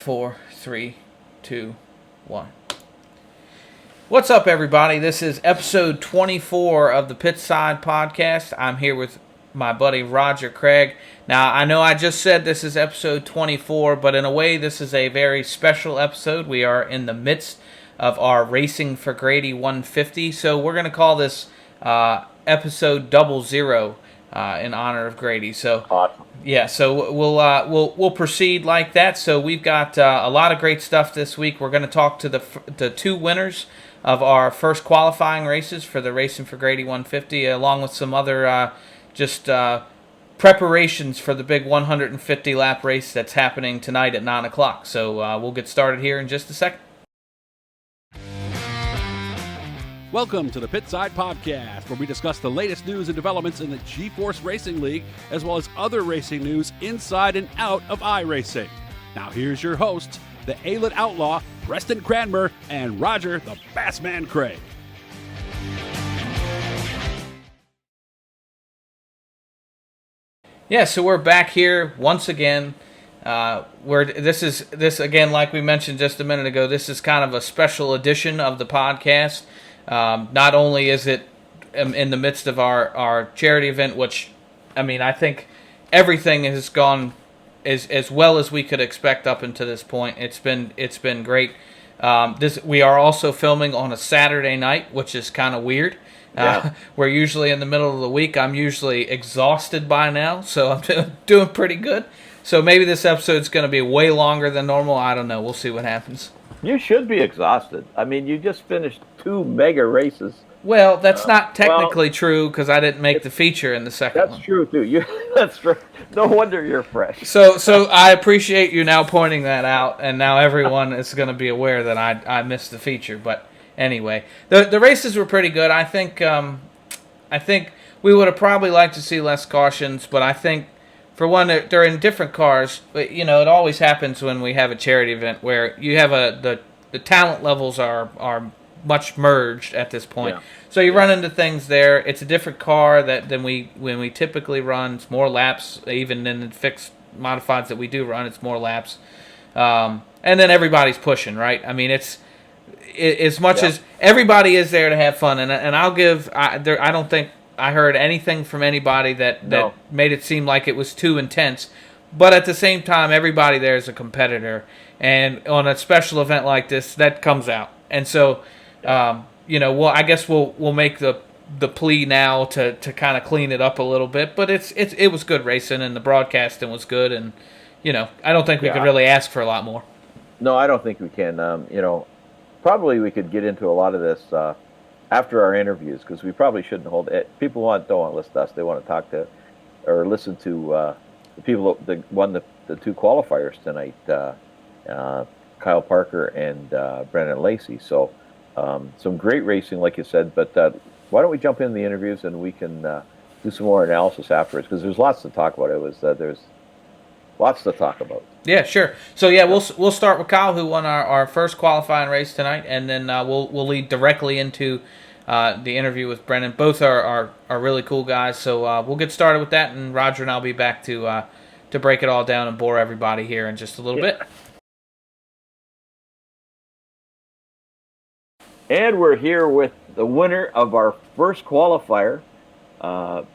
4, 3, 2, 1. What's up, everybody? This is episode 24 of the Pitside Podcast. I'm here with my buddy Roger Craig. Now, I know I just said this is episode 24, but in a way, this is a very special episode. We are in the midst of our Racing for Grady 150, so we're going to call this episode 00 in honor of Grady. So, awesome. Yeah, so we'll proceed like that. So we've got a lot of great stuff this week. We're going to talk to the two winners of our first qualifying races for the Racing for Grady 150, along with some other preparations for the big 150 lap race that's happening tonight at 9 o'clock. So we'll get started here in just a second. Welcome to the Pitside Podcast, where we discuss the latest news and developments in the G-Force Racing League, as well as other racing news inside and out of iRacing. Now here's your hosts, the A-Lit Outlaw, Preston Cranmer, and Roger, the Bassman Craig. Yeah, so we're back here once again. This again, like we mentioned just a minute ago, this is kind of a special edition of the podcast. Not only is it in the midst of our charity event, which, I mean, I think everything has gone as well as we could expect up until this point. It's been great. We are also filming on a Saturday night, which is kind of weird. Yeah. We're usually in the middle of the week. I'm usually exhausted by now, so I'm doing pretty good. So maybe this episode's going to be way longer than normal. I don't know. We'll see what happens. You should be exhausted. I mean, you just finished 2 mega races. Well, that's not technically true because I didn't make the feature in the second one. That's true, too. That's true. No wonder you're fresh. So I appreciate you now pointing that out, and now everyone is going to be aware that I missed the feature. But anyway, the races were pretty good. I think we would have probably liked to see less cautions, but I think, for one, they're in different cars. But, you know, it always happens when we have a charity event where you have the talent levels are much merged at this point. Yeah. So you run into things there. It's a different car than when we typically run. It's more laps, even in the fixed modifieds that we do run. It's more laps, and then everybody's pushing, right? I mean, it's as much as everybody is there to have fun, and I'll give. I don't think I heard anything from anybody that made it seem like it was too intense. But at the same time, everybody there is a competitor. And on a special event like this, that comes out. And so, I guess we'll make the plea now to kind of clean it up a little bit. But it was good racing, and the broadcasting was good. And, I don't think we could really ask for a lot more. No, I don't think we can. Probably we could get into a lot of this after our interviews, because we probably shouldn't hold it. People don't want to listen to us. They want to talk to or listen to the people that won the 2 qualifiers tonight, Kyle Parker and Brennon and Lacy. So some great racing, like you said. But why don't we jump in the interviews and we can do some more analysis afterwards, because there's lots to talk about. There's lots to talk about. Yeah, sure. So yeah, we'll start with Kyle, who won our first qualifying race tonight, and then we'll lead directly into the interview with Brennon. Both are really cool guys, so we'll get started with that, and Roger and I'll be back to break it all down and bore everybody here in just a little bit. And we're here with the winner of our first qualifier, Kyle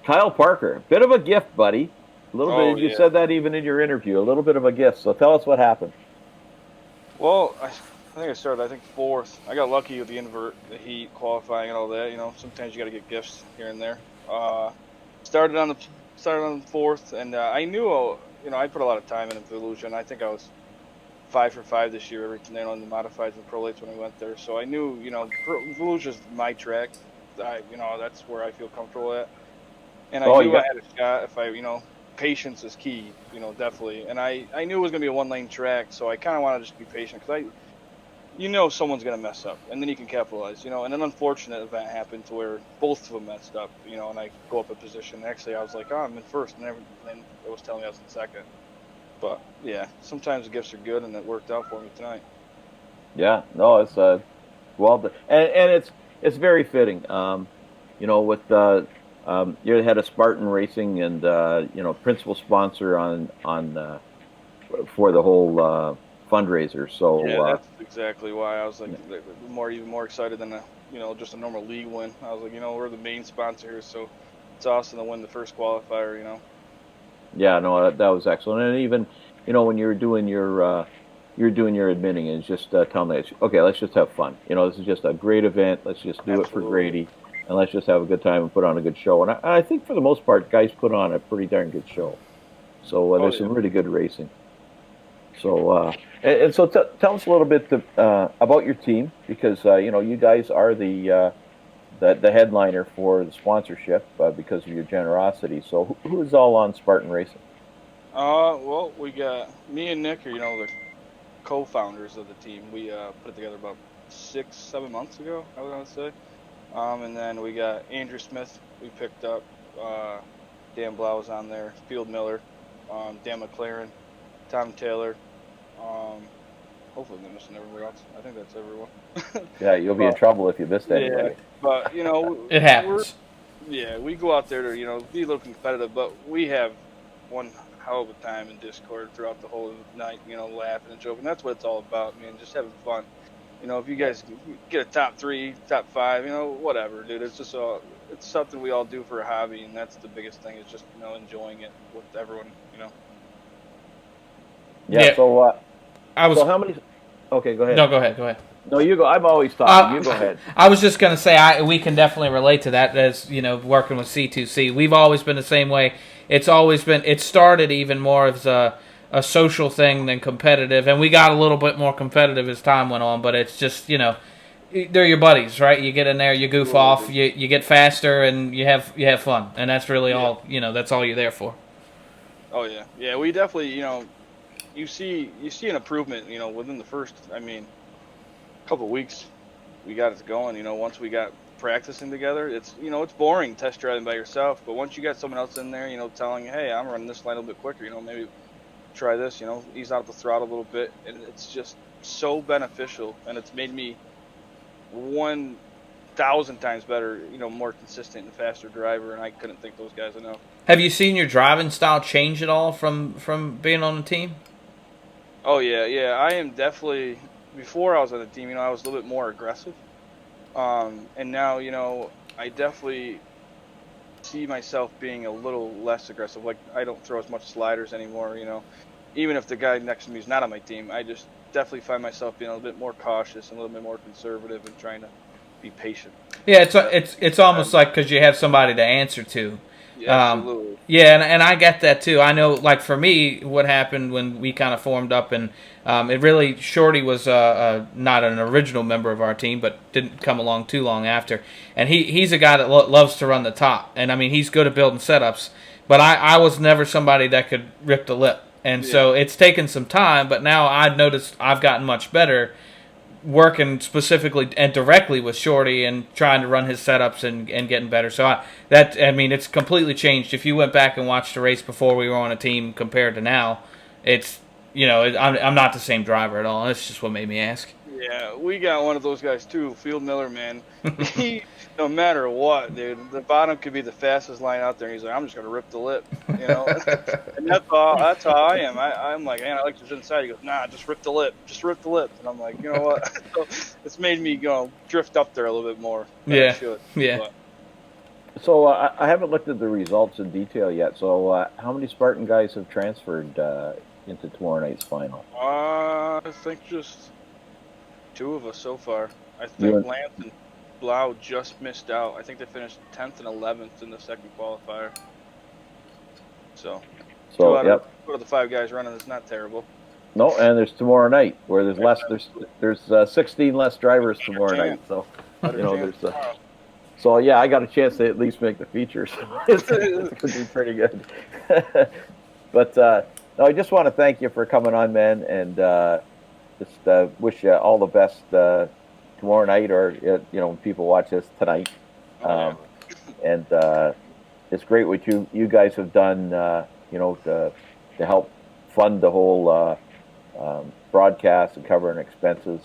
Parker. Bit of a gift, buddy. A little bit. You said that even in your interview. A little bit of a gift. So tell us what happened. Well, I think I started, 4th. I got lucky with the invert, the heat, qualifying, and all that. Sometimes you got to get gifts here and there. Started on the 4th, and I knew, I put a lot of time in Volusia. I think I was 5 for 5 this year, everything on the modifieds and prolates when I went there. So I knew, Volusia's my track. That's where I feel comfortable at. And I knew I had a shot if patience is key, definitely. And I knew it was going to be a 1-lane track, so I kind of wanted to just be patient, because someone's going to mess up, and then you can capitalize, And an unfortunate event happened to where both of them messed up, and I go up a position. Actually, I was like, I'm in first, and it was telling me I was in second. But, yeah, sometimes the gifts are good, and it worked out for me tonight. Yeah, no, it's well done. And it's very fitting, with you're the head of Spartan Racing, and principal sponsor on for the whole fundraiser. So Yeah, that's exactly why I was like even more excited than just a normal league win. I was like, we're the main sponsor here, so it's awesome to win the first qualifier. yeah, no, that was excellent. And even when you're doing your admitting, and just telling me, okay, let's just have fun. This is just a great event. Let's just do it for Grady, and let's just have a good time and put on a good show. And I think for the most part, guys put on a pretty darn good show. So there's some really good racing. So and so tell us a little bit about your team, because you guys are the headliner for the sponsorship because of your generosity. So who is all on Spartan Racing? Well, we got me and Nick are the co-founders of the team. We put it together about 6-7 months ago, I would say. And then we got Andrew Smith. We picked up Dan Blau's on there, Field Miller, Dan McLaren, Tom Taylor. Hopefully I'm missing everybody else. I think that's everyone. Yeah, you'll be in trouble if you missed anybody. Yeah, but it happens. We go out there to be a little competitive, but we have one hell of a time in Discord throughout the whole night. Laughing and joking. That's what it's all about, man. Just having fun. If you guys get a top 3, top 5, whatever, dude. It's just it's something we all do for a hobby, and that's the biggest thing. Is just enjoying it with everyone. Yeah. So So how many? Okay, go ahead. No, go ahead. No, you go. I'm always talking. You go ahead. I was just going to say we can definitely relate to that as, working with C2C. We've always been the same way. It's always been, it started even more as a social thing than competitive, and we got a little bit more competitive as time went on, but it's just, they're your buddies, right? You get in there, you goof off, you get faster, and you have fun, and that's really all, that's all you're there for. Oh, yeah. Yeah, we definitely, you see an improvement, within the first, couple of weeks. We got it going, once we got practicing together. It's, it's boring test driving by yourself, but once you got someone else in there, telling you, hey, I'm running this line a little bit quicker, maybe try this, ease out the throttle a little bit, and it's just so beneficial, and it's made me 1,000 times better, more consistent and faster driver, and I couldn't thank those guys enough. Have you seen your driving style change at all from being on the team? Oh, yeah. I am definitely, before I was on the team, I was a little bit more aggressive. And now, I definitely see myself being a little less aggressive. Like, I don't throw as much sliders anymore, Even if the guy next to me is not on my team, I just definitely find myself being a little bit more cautious and a little bit more conservative and trying to be patient. Yeah, it's almost like because you have somebody to answer to. Yeah, absolutely. Yeah, and I get that too. I know, like for me, what happened when we kind of formed up, and it really, Shorty was not an original member of our team, but didn't come along too long after. And he's a guy that loves to run the top, and he's good at building setups. But I was never somebody that could rip the lip, and so it's taken some time. But now I've noticed I've gotten much better working specifically and directly with Shorty and trying to run his setups and getting better. So it's completely changed. If you went back and watched the race before we were on a team compared to now, it's, I'm not the same driver at all. That's just what made me ask. Yeah, we got one of those guys too, Field Miller, man. He, no matter what, dude, the bottom could be the fastest line out there, and he's like, I'm just gonna rip the lip, And that's how I am. I'm like, man, I like to sit inside. He goes, nah, just rip the lip, and I'm like, you know what? So it's made me drift up there a little bit more. Yeah. But. So I haven't looked at the results in detail yet. So how many Spartan guys have transferred into tomorrow night's final? I think just 2 of us so far. I think Lance and Blau just missed out. I think they finished 10th and 11th in the second qualifier. So 2 out of the 5 guys running is not terrible. No, and there's tomorrow night where there's less. There's 16 less drivers tomorrow night. So there's. So yeah, I got a chance to at least make the feature. So it's going to be pretty good. But no, I just want to thank you for coming on, man, and just wish you all the best tomorrow night, or when people watch this tonight. And it's great what you guys have done, to help fund the whole broadcast and covering expenses,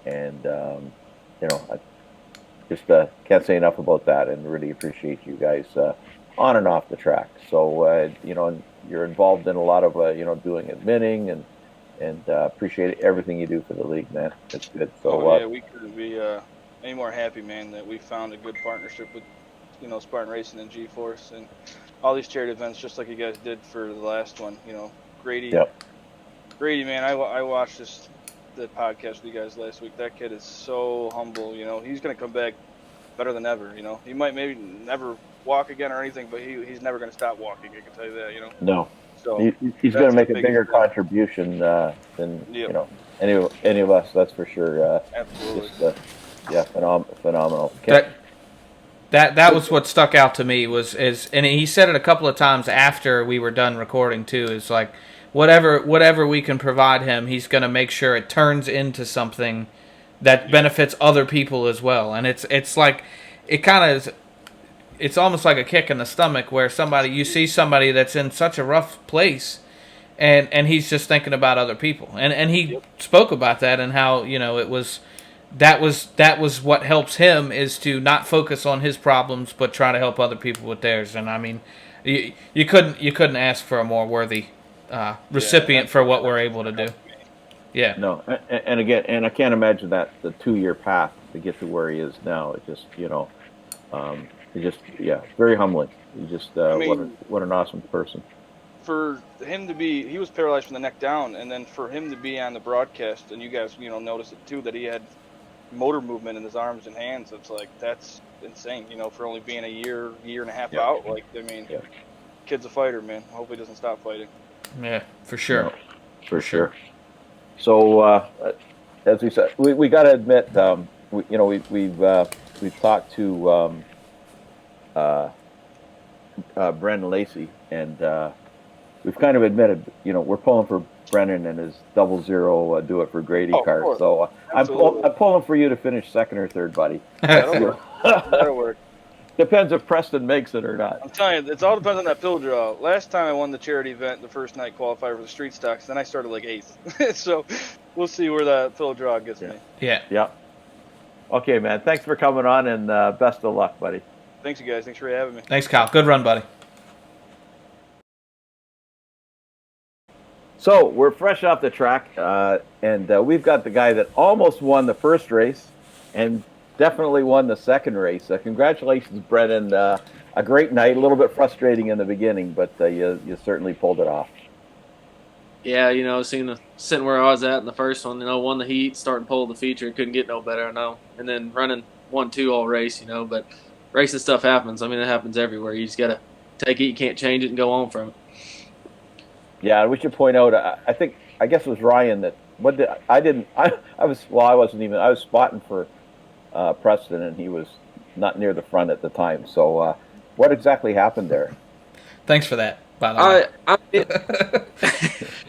and I just can't say enough about that, and really appreciate you guys on and off the track. So and you're involved in a lot of doing admitting and appreciate everything you do for the league, man. It's good. So we couldn't be any more happy, man, that we found a good partnership with Spartan Racing and G-Force and all these charity events, just like you guys did for the last one. Grady. Yep. Grady, man, I watched the podcast with you guys last week. That kid is so humble. He's gonna come back better than ever. He might maybe never walk again or anything, but he's never gonna stop walking. I can tell you that. No. So he's going to make a bigger contribution than any of us. That's for sure. Absolutely. Just, phenomenal. Okay. That was what stuck out to me and he said it a couple of times after we were done recording too. Is like whatever we can provide him, he's going to make sure it turns into something that benefits other people as well. And it's like it kind of is. It's almost like a kick in the stomach where you see somebody that's in such a rough place, and he's just thinking about other people. And he spoke about that and how that was what helps him is to not focus on his problems but try to help other people with theirs. And I mean, you couldn't ask for a more worthy recipient for what we're able to do. Yeah. No, and again, I can't imagine that the 2-year path to get to where he is now. It just very humbling. He just what an awesome person. For him to be, he was paralyzed from the neck down, and then for him to be on the broadcast, and you guys noticed it too, that he had motor movement in his arms and hands. It's like that's insane. For only being a year and a half out. Like kid's a fighter, man. I hope he doesn't stop fighting. Yeah, for sure. No, for sure. So as we said, we got to admit, we've talked to Brennon Lacy, and we've kind of admitted, we're pulling for Brennon and his 00 do it for Grady card. So I'm pulling for you to finish second or third, buddy. That'll work. Depends if Preston makes it or not. I'm telling you, it all depends on that pill draw. Last time I won the charity event, the first night qualifier for the street stocks, then I started like 8th. So we'll see where that pill draw gets me. Yeah. Okay, man. Thanks for coming on, and best of luck, buddy. Thanks, you guys. Thanks for having me. Thanks, Kyle. Good run, buddy. So we're fresh off the track, and we've got the guy that almost won the first race and definitely won the second race. Congratulations, Brennon. A great night. A little bit frustrating in the beginning, but you certainly pulled it off. Yeah, sitting where I was at in the first one, won the heat, starting pole the feature, couldn't get no better, I know. And then running 1-2 all race, but racing stuff happens. I mean, it happens everywhere. You just got to take it, you can't change it, and go on from it. Yeah, we should point out, I guess it was Ryan that, I was spotting for Preston, and he was not near the front at the time. So what exactly happened there? Thanks for that, by the way.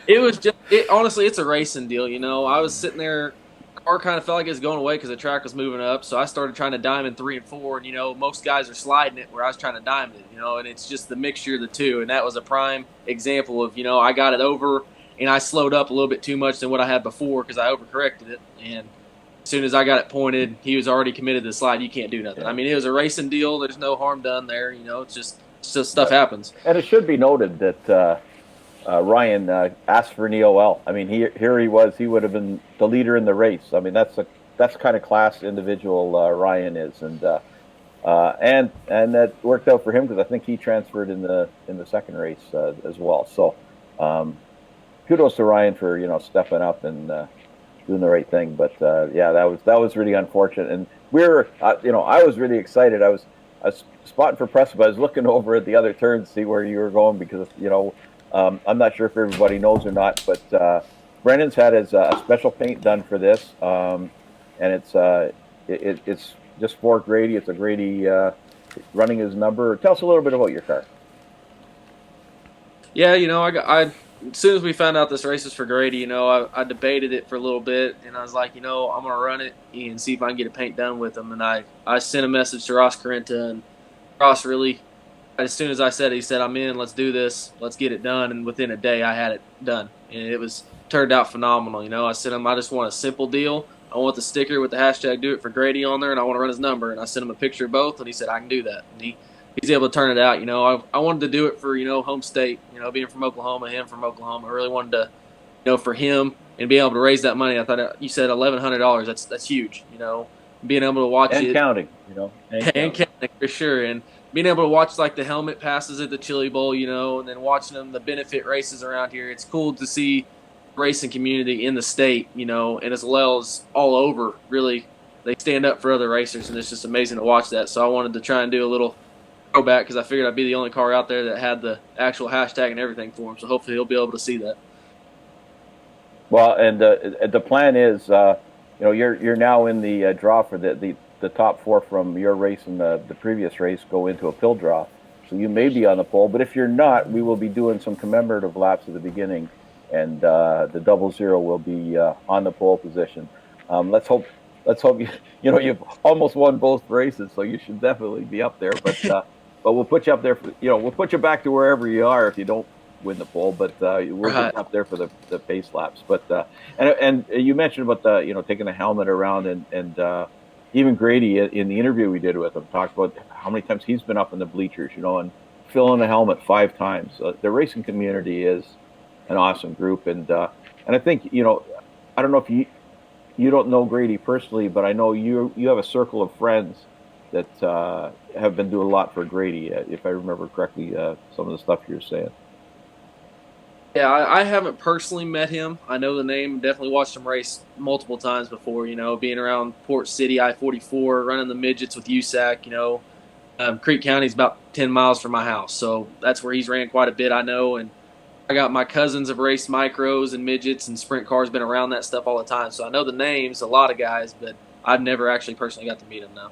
It was just, honestly, it's a racing deal, I was sitting there, car kind of felt like it was going away because the track was moving up, so I started trying to diamond 3 and 4, and most guys are sliding it where I was trying to diamond it, and it's just the mixture of the two, and that was a prime example of, I got it over, and I slowed up a little bit too much than what I had before because I overcorrected it, and as soon as I got it pointed, he was already committed to the slide. You can't do nothing. I mean, it was a racing deal. There's no harm done there, it's just stuff happens. And it should be noted that Ryan asked for an EOL. I mean, here he was. He would have been the leader in the race. I mean, that's kind of class individual Ryan is, and that worked out for him because I think he transferred in the second race as well. So kudos to Ryan for stepping up and doing the right thing. But that was really unfortunate. And I was really excited. I was spotting for Preston, but I was looking over at the other turn to see where you were going because I'm not sure if everybody knows or not, but Brennon's had his special paint done for this, and it's just for Grady. It's a Grady running his number. Tell us a little bit about your car. Yeah, I as soon as we found out this race was for Grady, I debated it for a little bit, and I was like, I'm going to run it and see if I can get a paint done with him. And I sent a message to Ross Carenta, and Ross really, as soon as I said it, he said, I'm in, let's do this, let's get it done. And within a day, I had it done. And it turned out phenomenal. I said him, I just want a simple deal. I want the sticker with the hashtag do it for Grady on there, and I want to run his number. And I sent him a picture of both, and he said, I can do that. And he's able to turn it out. I wanted to do it for, home state, being from Oklahoma, him from Oklahoma. I really wanted to, for him and being able to raise that money. I thought you said $1,100. That's huge. Being able to watch and it counting, and counting for sure, and being able to watch like the helmet passes at the Chili Bowl, and then watching the benefit races around here. It's cool to see racing community in the state, and as well as all over. Really, they stand up for other racers, and it's just amazing to watch that. So I wanted to try and do a little throwback because I figured I'd be the only car out there that had the actual hashtag and everything for him. So hopefully he'll be able to see that. Well, and the plan is, you're now in the draw for the top 4 from your race and the previous race go into a pill draw. So you may be on the pole, but if you're not, we will be doing some commemorative laps at the beginning, and the 00 will be on the pole position. Let's hope you've almost won both races, so you should definitely be up there. But we'll put you up there we'll put you back to wherever you are if you don't win the pole. But we'll get up there for the pace laps. But and you mentioned about the taking the helmet around, and even Grady in the interview we did with him talked about how many times he's been up in the bleachers, and filling the helmet 5 times. The racing community is an awesome group, and I think I don't know if you don't know Grady personally, but I know you have a circle of friends that have been doing a lot for Grady, if I remember correctly, some of the stuff you were saying. Yeah, I haven't personally met him. I know the name, definitely watched him race multiple times before, being around Port City, I-44, running the midgets with USAC, Creek County's about 10 miles from my house, so that's where he's ran quite a bit, I know, and I got my cousins have raced micros and midgets and sprint cars, been around that stuff all the time, so I know the names, a lot of guys, but I've never actually personally got to meet him now.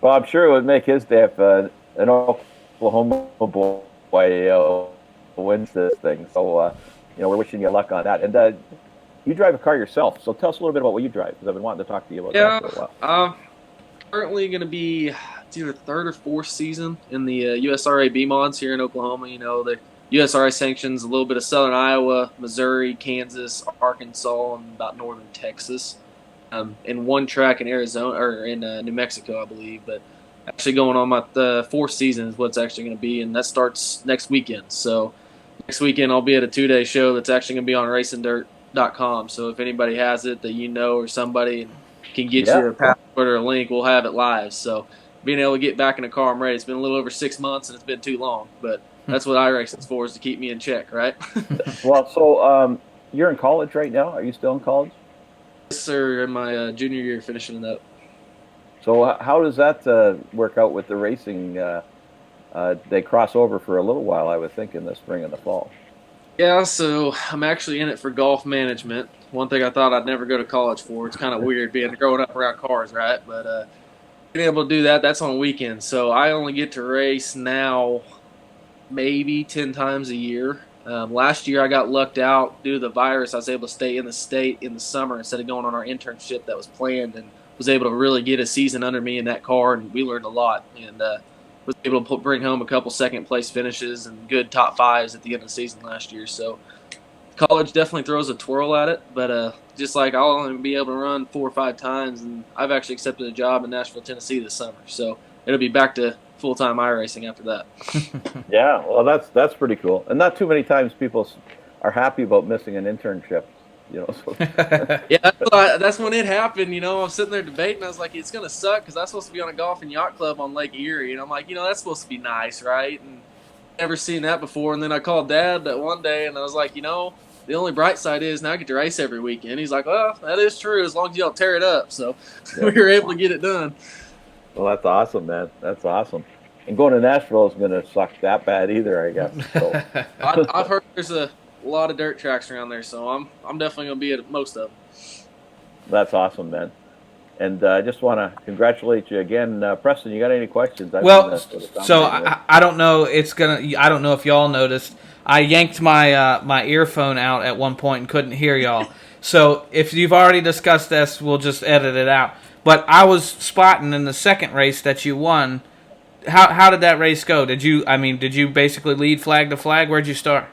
Well, I'm sure it would make his day if an Oklahoma boy wins this thing. So, we're wishing you luck on that. And you drive a car yourself, so tell us a little bit about what you drive, because I've been wanting to talk to you about that for a while. Currently going to be it's either 3rd or 4th season in the USRA B-Mods here in Oklahoma. The USRA sanctions a little bit of southern Iowa, Missouri, Kansas, Arkansas, and about northern Texas. And 1 track in Arizona or in New Mexico, I believe. But actually going on my 4th season is what's actually going to be, and that starts next weekend. So next weekend I'll be at a 2-day show that's actually going to be on racingdirt.com. So if anybody has it that or somebody can get you a password or a link, we'll have it live. So being able to get back in a car, I'm ready. It's been a little over 6 months, and it's been too long. But that's what iRacing's for, is to keep me in check, right? Well, so you're in college right now? Are you still in college? Yes, sir. In my junior year, finishing it up. So how does that work out with the racing? They cross over for a little while, I would think, in the spring and the fall. Yeah, so I'm actually in it for golf management. One thing I thought I'd never go to college for. It's kind of weird growing up around cars, right? But being able to do that, that's on weekends. So I only get to race now maybe 10 times a year. Last year I got lucked out due to the virus. I was able to stay in the state in the summer instead of going on our internship that was planned, and was able to really get a season under me in that car, and we learned a lot. And was able to bring home a couple second-place finishes and good top 5s at the end of the season last year. So college definitely throws a twirl at it, but just like I'll only be able to run 4 or 5 times, and I've actually accepted a job in Nashville, Tennessee this summer. So it'll be back to full-time iRacing after that. Yeah, well, that's pretty cool. And not too many times people are happy about missing an internship. So. Yeah, that's when it happened. I was sitting there debating. I was like, it's gonna suck because I'm supposed to be on a golf and yacht club on Lake Erie, and I'm like, that's supposed to be nice, right? And never seen that before. And then I called Dad that one day, and I was like, the only bright side is now I get to race every weekend. He's like, well, that is true as long as you don't tear it up. So we were able to get it done. Well, that's awesome, man. That's awesome. And going to Nashville isn't going to suck that bad either, I guess. So. I've heard there's a lot of dirt tracks around there, so I'm definitely going to be at most of them. That's awesome, man. And I just want to congratulate you again. Preston, you got any questions? I don't know. I don't know if y'all noticed. I yanked my earphone out at one point and couldn't hear y'all. So if you've already discussed this, we'll just edit it out. But I was spotting in the second race that you won. How did that race go? Did you basically lead flag to flag? Where'd you start?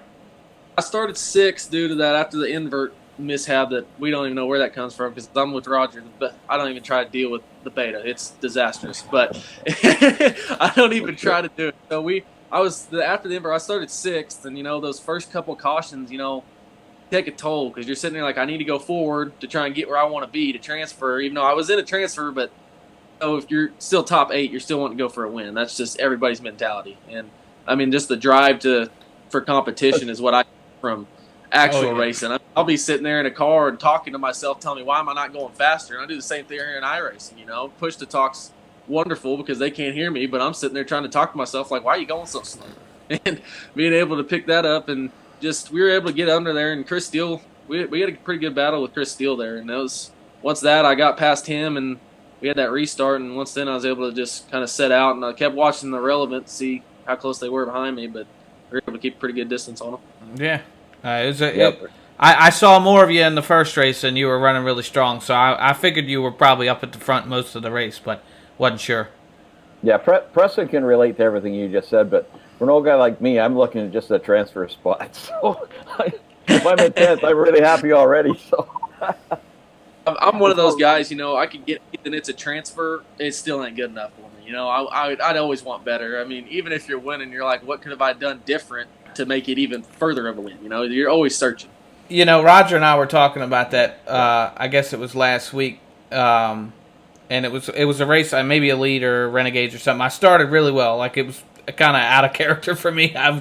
I started 6th due to that after the invert mishap that we don't even know where that comes from because I'm with Roger, but I don't even try to deal with the beta. It's disastrous, but I don't even try to do it. So after the invert, I started 6th, and those first couple cautions, 10 take a toll because you're sitting there like, I need to go forward to try and get where I want to be to transfer, even though I was in a transfer, but if you're still top 8, you're still wanting to go for a win. That's just everybody's mentality. And, I mean, just the drive for competition is what I get from actual racing. I'll be sitting there in a car and talking to myself, telling me, why am I not going faster? And I do the same thing here in iRacing, Push to talk's wonderful because they can't hear me, but I'm sitting there trying to talk to myself like, why are you going so slow? And being able to pick that up and we were able to get under there. And Chris Steele, we had a pretty good battle with Chris Steele there. And once I got past him and we had that restart. And once then I was able to just kind of set out, and I kept watching the relevant to see how close they were behind me, but we were able to keep a pretty good distance on them. Yeah. I saw more of you in the first race, and you were running really strong. So I figured you were probably up at the front most of the race, but wasn't sure. Yeah, Preston can relate to everything you just said, but for an old guy like me, I'm looking at just a transfer spot. So if I'm at 10th, I'm really happy already. So I'm one of those guys, I could get it and it's a transfer, it still ain't good enough for me. I'd always want better. I mean, even if you're winning, you're like, what could have I done different to make it even further of a win? You're always searching. Roger and I were talking about that, I guess it was last week, and it was a race, maybe Elite or Renegades or something. I started really well. Like, it was kind of out of character for me. I'm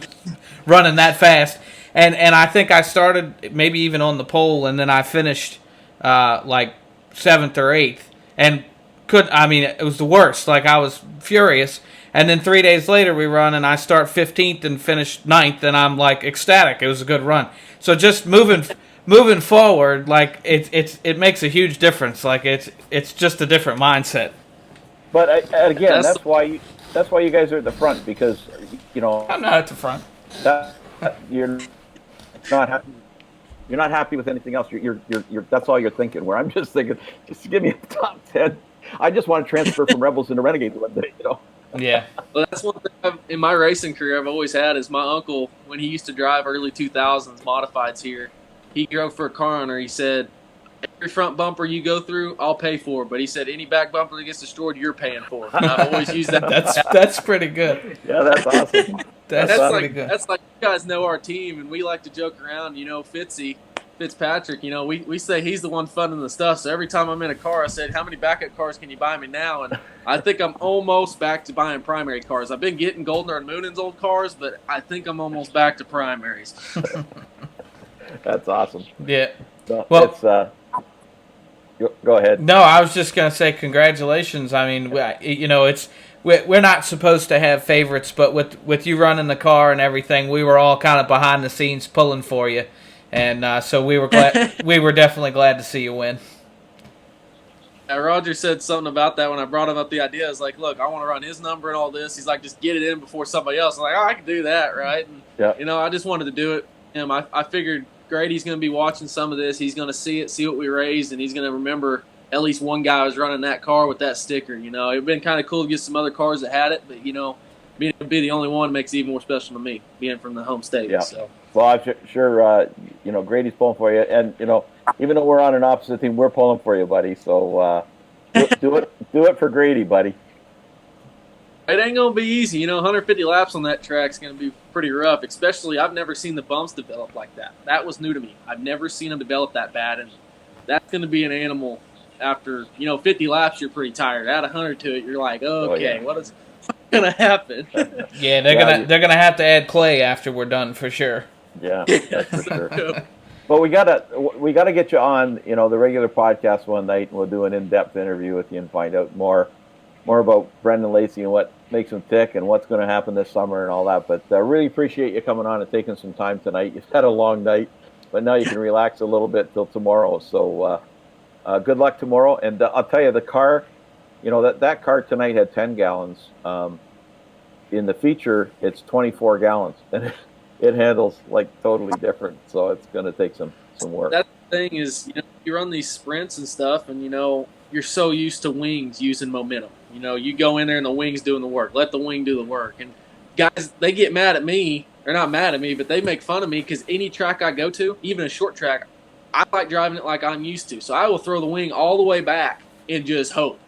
running that fast. And I think I started maybe even on the pole, and then I finished like 7th or 8th. And it was the worst. Like, I was furious. And then 3 days later we run, and I start 15th and finish 9th, and I'm like ecstatic. It was a good run. So just moving forward, like it makes a huge difference. Like it's just a different mindset. But again, that's why you guys are at the front, because I'm not at the front. You're not happy with anything else. You're that's all you're thinking. Where I'm just thinking, just give me a top 10. I just want to transfer from Rebels into Renegades one day. Yeah. Well, that's one thing in my racing career I've always had is my uncle, when he used to drive early 2000s modifieds here, he drove for a car owner. He said, every front bumper you go through, I'll pay for. But he said, any back bumper that gets destroyed, you're paying for. And I've always used that. That's pretty good. Yeah, that's awesome. That's pretty good. That's like, you guys know our team, and we like to joke around. Fitzpatrick, we say he's the one funding the stuff. So every time I'm in a car, I said, how many backup cars can you buy me now? And I think I'm almost back to buying primary cars. I've been getting Goldner and Moonen's old cars, but I think I'm almost back to primaries. That's awesome. Yeah. So well, go ahead. No, I was just going to say congratulations. I mean, we're not supposed to have favorites, but with you running the car and everything, we were all kind of behind the scenes pulling for you. And so we were glad. We were definitely glad to see you win. Roger said something about that when I brought him up the idea. I was like, look, I want to run his number and all this. He's like, just get it in before somebody else. I'm like, I can do that, right? And, I just wanted to do it. I figured Grady's going to be watching some of this. He's going to see it, see what we raised, and he's going to remember at least one guy was running that car with that sticker. It would have been kind of cool to get some other cars that had it, but, being able to be the only one makes it even more special to me, being from the home state. Yeah. So. Well, I'm sure, Grady's pulling for you. And, even though we're on an opposite team, we're pulling for you, buddy. So do it for Grady, buddy. It ain't going to be easy. 150 laps on that track is going to be pretty rough, especially I've never seen the bumps develop like that. That was new to me. I've never seen them develop that bad, and that's going to be an animal after, 50 laps, you're pretty tired. Add 100 to it, you're like, okay, what is going to happen? Yeah, they're gonna have to add clay after we're done for sure. Yeah, that's for sure. But we gotta get you on, the regular podcast one night, and we'll do an in-depth interview with you and find out more about Brennon and Lacy and what makes them tick and what's going to happen this summer and all that. But I really appreciate you coming on and taking some time tonight. You've had a long night, but now you can relax a little bit till tomorrow. So good luck tomorrow. And I'll tell you, the car, that car tonight had 10 gallons. In the feature, it's 24 gallons. And it handles like totally different. So it's going to take some work. That thing is, you run these sprints and stuff, and you're so used to wings using momentum. You go in there and the wing's doing the work. Let the wing do the work. And guys, they get mad at me, or not mad at me, but they make fun of me because any track I go to, even a short track, I like driving it like I'm used to. So I will throw the wing all the way back and just hope.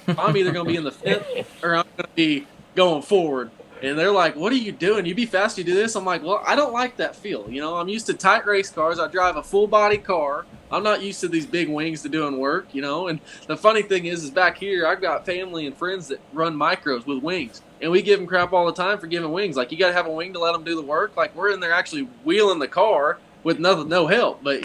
I'm either going to be in the fifth or I'm going to be going forward And they're like, "What are you doing? You be fast, you do this." I'm like, "Well, I don't like that feel. I'm used to tight race cars. I drive a full body car. I'm not used to these big wings to doing work, And the funny thing is back here, I've got family and friends that run micros with wings, and we give them crap all the time for giving wings. Like, you got to have a wing to let them do the work. Like, we're in there actually wheeling the car with no help. But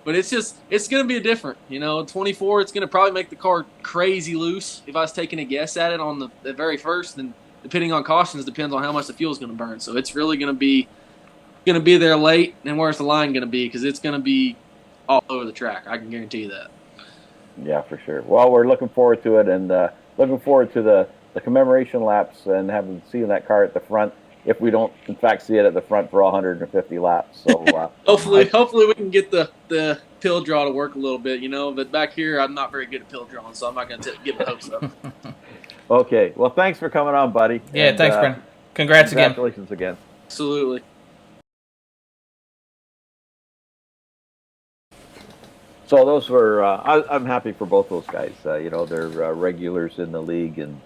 but it's going to be different. 24, it's going to probably make the car crazy loose. If I was taking a guess at it on the very first, then depending on cautions, depends on how much the fuel is going to burn. So it's really going to be there late. And where's the line going to be? Because it's going to be all over the track. I can guarantee you that. Yeah, for sure. Well, we're looking forward to it, and looking forward to the commemoration laps and seeing that car at the front. If we don't, in fact, see it at the front for 150 laps, so hopefully we can get the pill draw to work a little bit, But back here, I'm not very good at pill drawing, so I'm not going to get my hopes up. Okay. Well, thanks for coming on, buddy. Yeah, and, thanks, Brennon. Congratulations again. Absolutely. So those were. I'm happy for both those guys. They're regulars in the league, and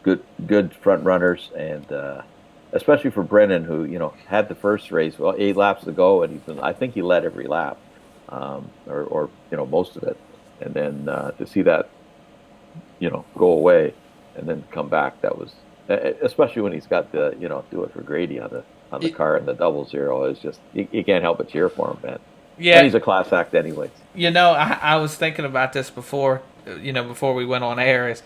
good front runners, and especially for Brennon, who had the first race 8 laps to go, and I think he led every lap, or most of it, and then to see that go away and then come back, that was, especially when he's got the do it for Grady on the car and the 00. It's just you can't help but cheer for him, man. Yeah, and he's a class act anyways. I was thinking about this before we went on air. Is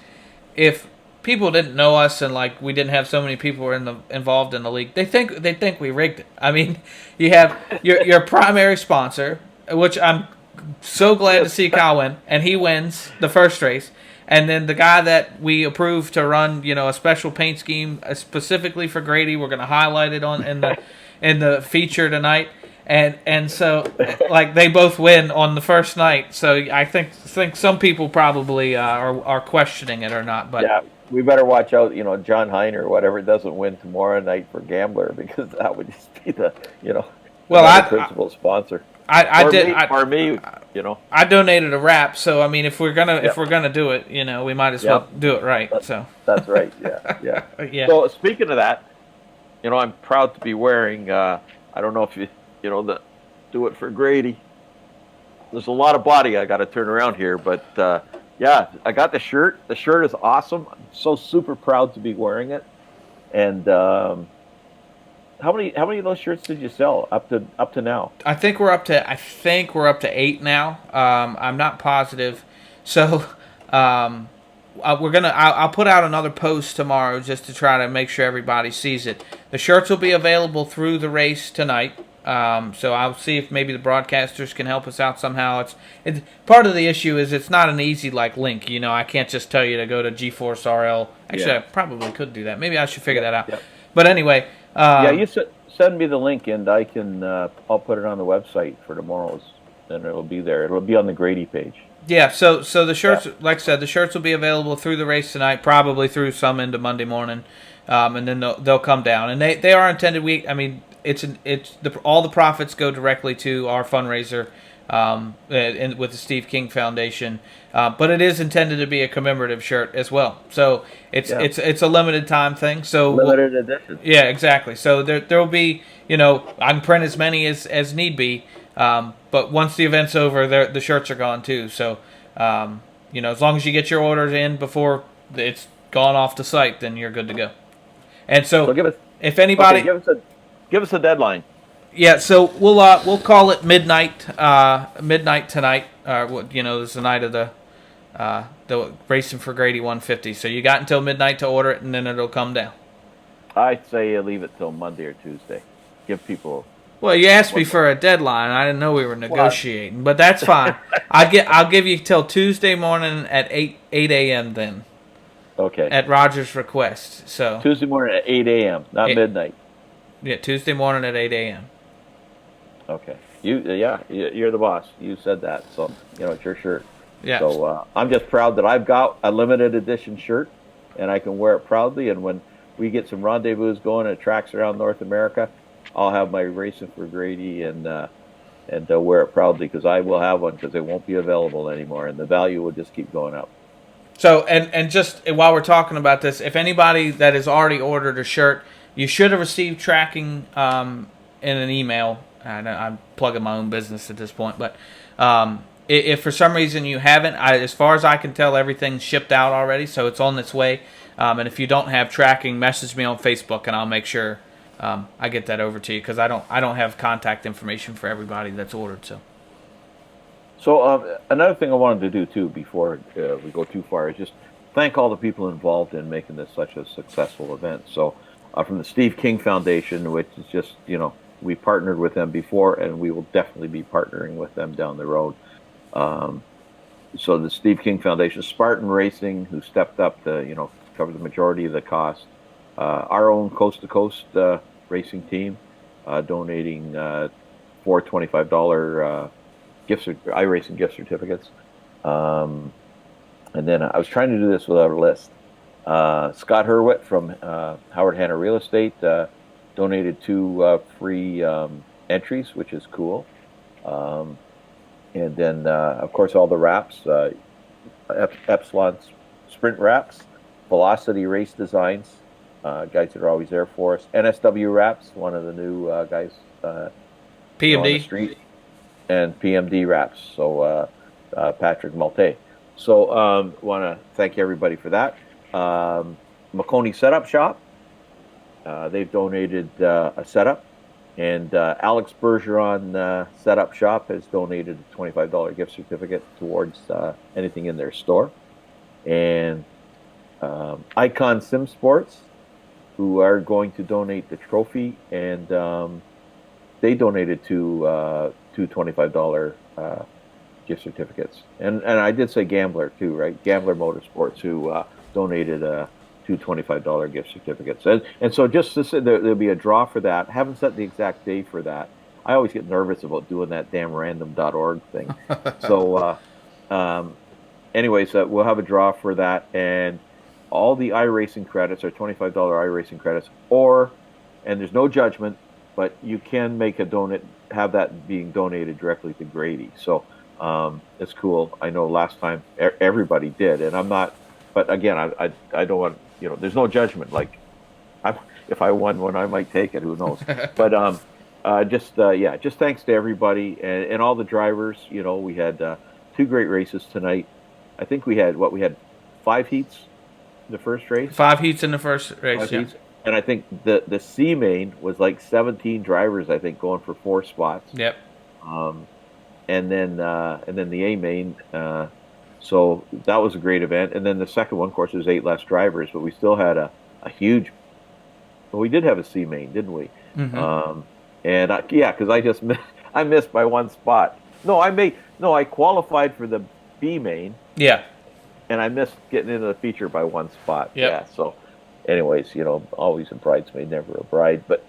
if people didn't know us and like we didn't have so many people involved in the league, they think we rigged it. I mean, you have your primary sponsor, which I'm so glad to see Kyle win, and he wins the first race. And then the guy that we approved to run, a special paint scheme specifically for Grady, we're going to highlight it in the feature tonight. And so like they both win on the first night. So I think some people probably are questioning it or not. But yeah, we better watch out. John Hine or whatever doesn't win tomorrow night for Gambler, because that would just be the principal sponsor. I donated a wrap, so I mean, if we're gonna do it, we might as well do it right. That's right. Yeah. Yeah. So speaking of that, I'm proud to be wearing. I don't know if the do it for Grady. There's a lot of body I got to turn around here, but I got the shirt. The shirt is awesome. I'm so super proud to be wearing it. And how many of those shirts did you sell up to now? I think we're up to 8 now. I'm not positive. So I'll put out another post tomorrow just to try to make sure everybody sees it. The shirts will be available through the race tonight. So I'll see if maybe the broadcasters can help us out somehow. It's part of the issue is it's not an easy link. I can't just tell you to go to GeForce RL. Actually, I probably could do that. Maybe I should figure that out. Yep. But anyway. You send me the link, and I can. I'll put it on the website for tomorrow's, and it'll be there. It'll be on the Grady page. Yeah. So the shirts, like I said, the shirts will be available through the race tonight, probably through some into Monday morning, and then they'll come down. And they are intended. All the profits go directly to our fundraiser, with the Steve King Foundation. But it is intended to be a commemorative shirt as well. So it's a limited time thing. So limited edition. Yeah, exactly. So there will be, I can print as many as need be. But once the event's over, the shirts are gone too. So as long as you get your orders in before it's gone off the site, then you're good to go. And so if anybody give us a deadline. Yeah, so we'll call it midnight tonight. It's the night of the Racing for Grady 150. So you got until midnight to order it, and then it'll come down. I'd say leave it till Monday or Tuesday. Give people. Well, you asked me for a deadline. I didn't know we were negotiating, but that's fine. I'll give you till Tuesday morning at 8 a.m. then. Okay. At Roger's request. So Tuesday morning at 8 a.m., not midnight. Yeah, Tuesday morning at 8 a.m. Okay. You're the boss. You said that, so it's your shirt. Yeah. So I'm just proud that I've got a limited edition shirt, and I can wear it proudly. And when we get some rendezvous going at tracks around North America, I'll have my Racing for Grady and wear it proudly, because I will have one, because it won't be available anymore, and the value will just keep going up. So, and just while we're talking about this, if anybody that has already ordered a shirt, you should have received tracking in an email. I'm plugging my own business at this point, but if for some reason you haven't, as far as I can tell, everything's shipped out already, so it's on its way. And if you don't have tracking, message me on Facebook, and I'll make sure I get that over to you, because I don't have contact information for everybody that's ordered. So another thing I wanted to do too before we go too far is just thank all the people involved in making this such a successful event. So from the Steve King Foundation, which is just, we partnered with them before, and we will definitely be partnering with them down the road. So the Steve King Foundation, Spartan Racing, who stepped up to cover the majority of the cost. Our own Coast to Coast racing team, donating 4 $25 iRacing gift certificates. And then I was trying to do this without a list. Scott Hurwitz from Howard Hanna Real Estate donated 2 free entries, which is cool. And then, of course, all the wraps, Epsilon Sprint wraps, Velocity Race Designs, guys that are always there for us. NSW wraps, one of the new guys PMD on the street. And PMD wraps, so Patrick Malte. So want to thank everybody for that. McConey Setup Shop, they've donated a setup, and Alex Bergeron Setup Shop has donated a $25 gift certificate towards anything in their store. And Icon Sim Sports, who are going to donate the trophy, and they donated two $25 gift certificates, and I did say Gambler too, right? Gambler Motorsports, who donated 2 $25 gift certificates, and so just to say, there'll be a draw for that. Haven't set the exact day for that. I always get nervous about doing that damn random.org thing. So, anyways, we'll have a draw for that, and all the iRacing credits are $25 iRacing credits, and there's no judgment, but you can make a donate, have that being donated directly to Grady. So it's cool. I know last time everybody did, and I'm not. But again, I don't want, there's no judgment. Like, if I won one, I might take it. Who knows? But just thanks to everybody and all the drivers. We had 2 great races tonight. I think we had 5 heats in the first race. 5 heats in the first race. Yeah. Heats. And I think the C main was like 17 drivers, I think, going for 4 spots. Yep. And then the A main. So that was a great event. And then the second one, of course, was 8 less drivers, but we still had a huge. Well, we did have a C main, didn't we? Mm-hmm. Because I missed by 1 spot. I qualified for the B main. Yeah. And I missed getting into the feature by 1 spot. Yep. Yeah. So. Anyways, always a bridesmaid, never a bride, but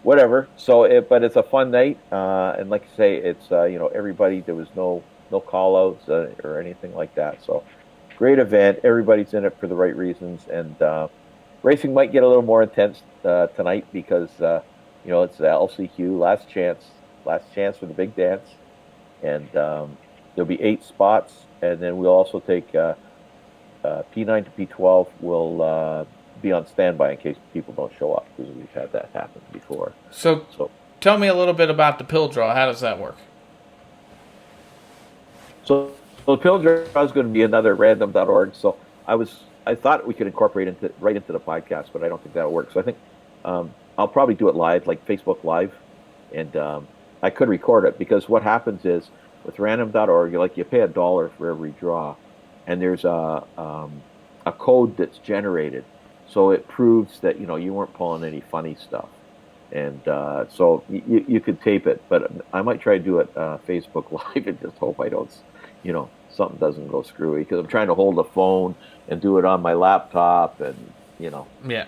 whatever. So, but it's a fun night, and like I say, it's everybody. There was no call-outs or anything like that. So, great event. Everybody's in it for the right reasons, and racing might get a little more intense tonight because it's the LCQ, last chance for the big dance, and there'll be 8 spots, and then we'll also take P9 to P12. Will be on standby in case people don't show up, because we've had that happen before. So tell me a little bit about the pill draw. How does that work? So the pill draw is going to be another random.org. So I thought we could incorporate right into the podcast, but I don't think that'll work. So I think I'll probably do it live, like Facebook Live, and I could record it, because what happens is with random.org, you pay $1 for every draw, and there's a code that's generated. So it proves that you weren't pulling any funny stuff, and so you could tape it. But I might try to do it Facebook Live and just hope I don't, something doesn't go screwy, because I'm trying to hold the phone and do it on my laptop, and Yeah.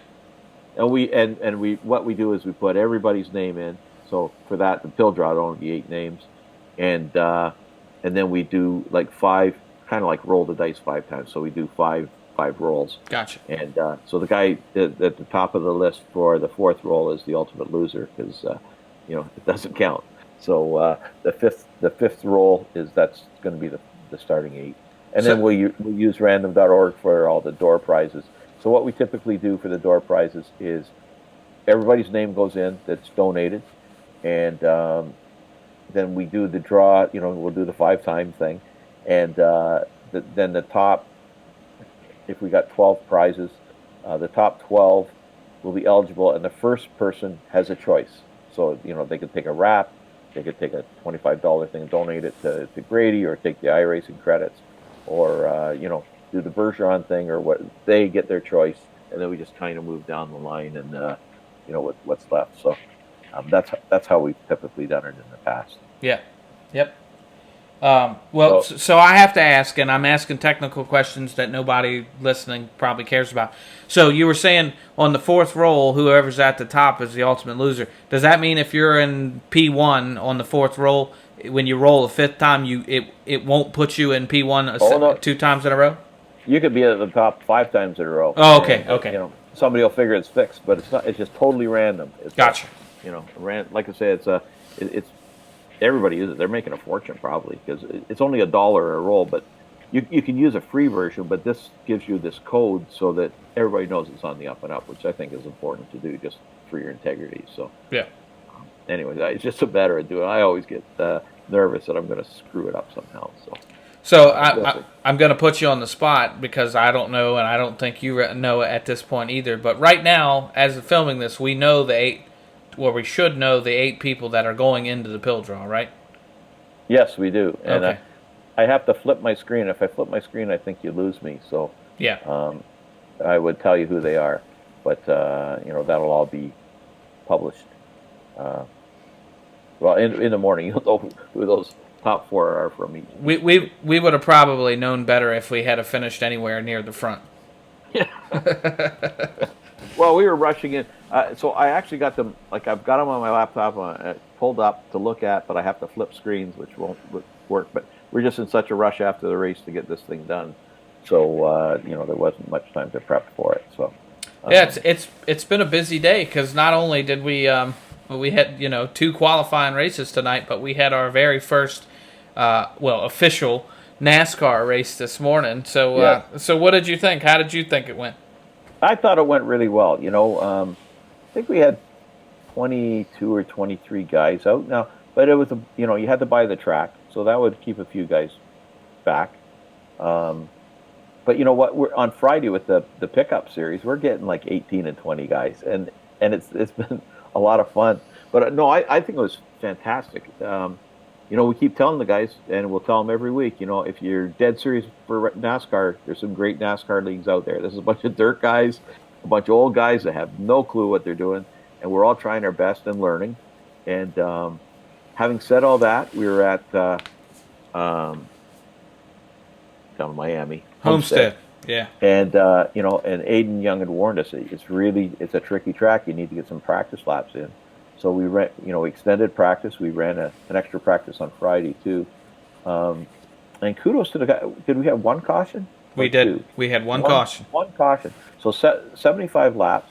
And we what we do is we put everybody's name in. So for that, the pill draw would only be 8 names, and then we do like 5, kind of like roll the dice 5 times. So we do 5 rolls. Gotcha. And so the guy at the top of the list for the 4th roll is the ultimate loser, because it doesn't count. So the fifth roll that's going to be the starting 8. And then we'll use random.org for all the door prizes. So what we typically do for the door prizes is everybody's name goes in that's donated, and then we do the draw. We'll do the 5-time thing, and then the top. If we got 12 prizes, the top 12 will be eligible, and the first person has a choice. So they could take a wrap, they could take a $25 thing and donate it to Grady, or take the iRacing credits, or do the Bergeron thing, or what. They get their choice, and then we just kind of move down the line and what's left. So that's how we've typically done it in the past. Yeah. Yep. So I have to ask, and I'm asking technical questions that nobody listening probably cares about. So you were saying on the fourth roll, whoever's at the top is the ultimate loser. Does that mean if you're in P1 on the fourth roll, when you roll a fifth time, it won't put you in P1 2 times in a row? You could be at the top 5 times in a row. Oh, okay, okay. Somebody will figure it's fixed, but it's not. It's just totally random. Gotcha. Like I say, it's everybody uses it. They're making a fortune probably, because it's only $1 a roll, but you can use a free version, but this gives you this code so that everybody knows it's on the up and up, which I think is important to do just for your integrity. So yeah. Anyways, it's just a matter of doing. I always get nervous that I'm going to screw it up somehow. So I'm going to put you on the spot because I don't know, and I don't think you know at this point either. But right now, as of filming this, we know we should know the 8 people that are going into the pill draw, right? Yes, we do. And okay. I have to flip my screen. If I flip my screen, I think you lose me. So yeah, I would tell you who they are, but that'll all be published. In the morning, you'll know who those top 4 are from each. We would have probably known better if we had finished anywhere near the front. Yeah. Well, we were rushing in, so I actually got them. Like, I've got them on my laptop, pulled up to look at, but I have to flip screens, which won't work. But we're just in such a rush after the race to get this thing done, so there wasn't much time to prep for it. So yeah, it's been a busy day because not only did we had 2 qualifying races tonight, but we had our very first official NASCAR race this morning. So yeah. So what did you think? How did you think it went? I thought it went really well. I think we had 22 or 23 guys out now, but it was you had to buy the track, so that would keep a few guys back. But you know what? We're on Friday with the pickup series. We're getting like 18 and 20 guys, and it's been a lot of fun. But no, I think it was fantastic. We keep telling the guys, and we'll tell them every week, if you're dead serious for NASCAR, there's some great NASCAR leagues out there. This is a bunch of dirt guys, a bunch of old guys that have no clue what they're doing, and we're all trying our best and learning. And having said all that, we were at down in Miami. Homestead. Yeah. And, and Aiden Young had warned us, it's a tricky track. You need to get some practice laps in. So we ran, extended practice. We ran an extra practice on Friday too, and kudos to the guy. Did we have 1 caution? We did. 2? We had one caution. 1 caution. So 75 laps,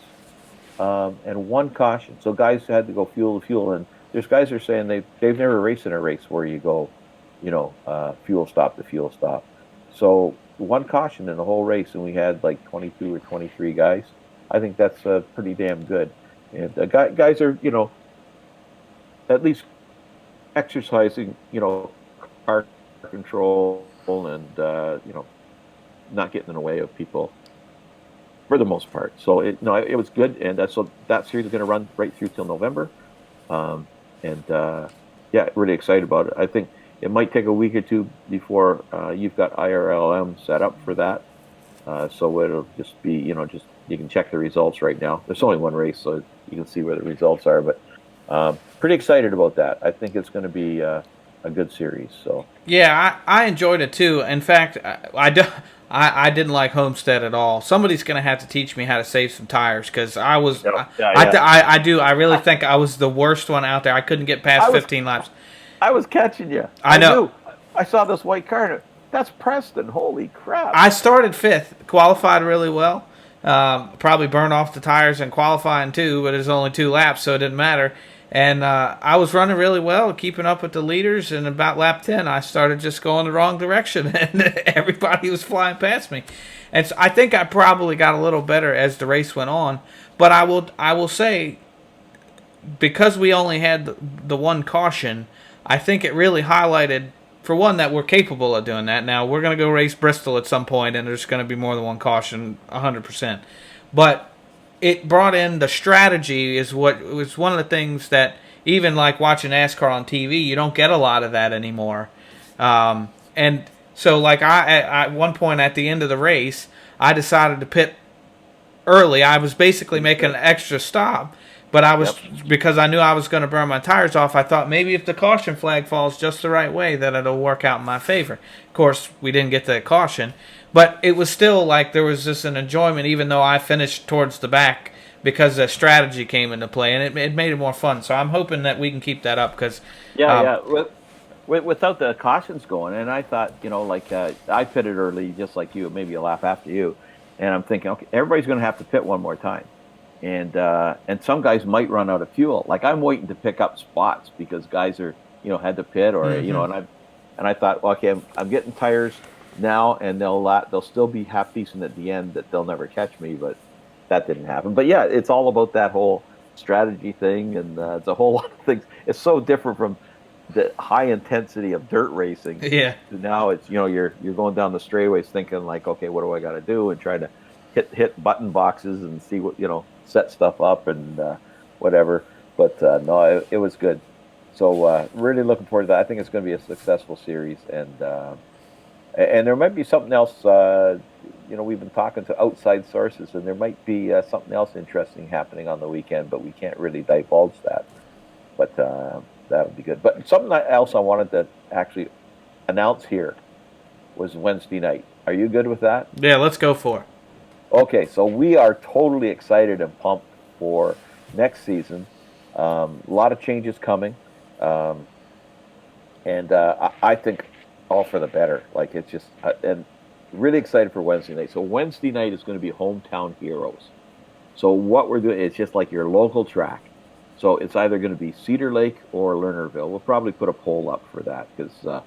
and 1 caution. So guys had to go fuel to fuel, and there's guys that are saying they've never raced in a race where you go, fuel stop to fuel stop. So 1 caution in the whole race, and we had like 22 or 23 guys. I think that's pretty damn good. And guys are, at least exercising, car control and, not getting in the way of people for the most part. So it was good. And so that series is going to run right through till November. Really excited about it. I think it might take a week or 2 before you've got IRLM set up for that. So it'll just be, you can check the results right now. There's only 1 race, so you can see where the results are. But pretty excited about that. I think it's going to be a good series. So yeah, I enjoyed it too. In fact, I didn't like Homestead at all. Somebody's going to have to teach me how to save some tires because I was. I really think I was the worst one out there. I couldn't get past 15 laps. I was catching you. I know. I saw this white car. That's Preston. Holy crap! I started 5th, qualified really well. Probably burned off the tires in qualifying too, but it was only 2 laps, so it didn't matter. And I was running really well, keeping up with the leaders. And about lap 10, I started just going the wrong direction, and everybody was flying past me. And so I think I probably got a little better as the race went on. But I will say, because we only had the one caution, I think it really highlighted, for one, that we're capable of doing that. Now, we're going to go race Bristol at some point, and there's going to be more than one caution, 100%. But it brought in the strategy is what was one of the things that, even like watching NASCAR on TV, you don't get a lot of that anymore. And so, like, at one point at the end of the race, I decided to pit early. I was basically making an extra stop, but I was, because I knew I was going to burn my tires off, I thought maybe if the caution flag falls just the right way, that it'll work out in my favor. Of course, we didn't get the caution, but it was still like there was just an enjoyment, even though I finished towards the back, because the strategy came into play, and it made it more fun. So I'm hoping that we can keep that up, because without the cautions going, and I thought, I pitted early, just like you, maybe a lap after you, and I'm thinking, okay, everybody's going to have to pit one more time. And some guys might run out of fuel. Like, I'm waiting to pick up spots because guys are, had to pit, or and I thought, well, okay, I'm getting tires now, and they'll still be half decent at the end, that they'll never catch me, but that didn't happen. But yeah, it's all about that whole strategy thing, and it's a whole lot of things. It's so different from the high intensity of dirt racing. Yeah. Now it's you're going down the straightaways thinking like, okay, what do I got to do, and trying to hit button boxes and see what set stuff up and whatever. But no, it was good. So really looking forward to that. I think it's going to be a successful series, and there might be something else. We've been talking to outside sources, and there might be something else interesting happening on the weekend, but we can't really divulge that. But that would be good. But something else I wanted to actually announce here was Wednesday night. Are you good with that? Yeah, let's go for it. Okay, so we are totally excited and pumped for next season. A lot of changes coming, and I think all for the better. Like, it's just and really excited for Wednesday night. So Wednesday night is going to be Hometown Heroes. So what we're doing, it's just like your local track. So it's either going to be Cedar Lake or Lernerville. We'll probably put a poll up for that because,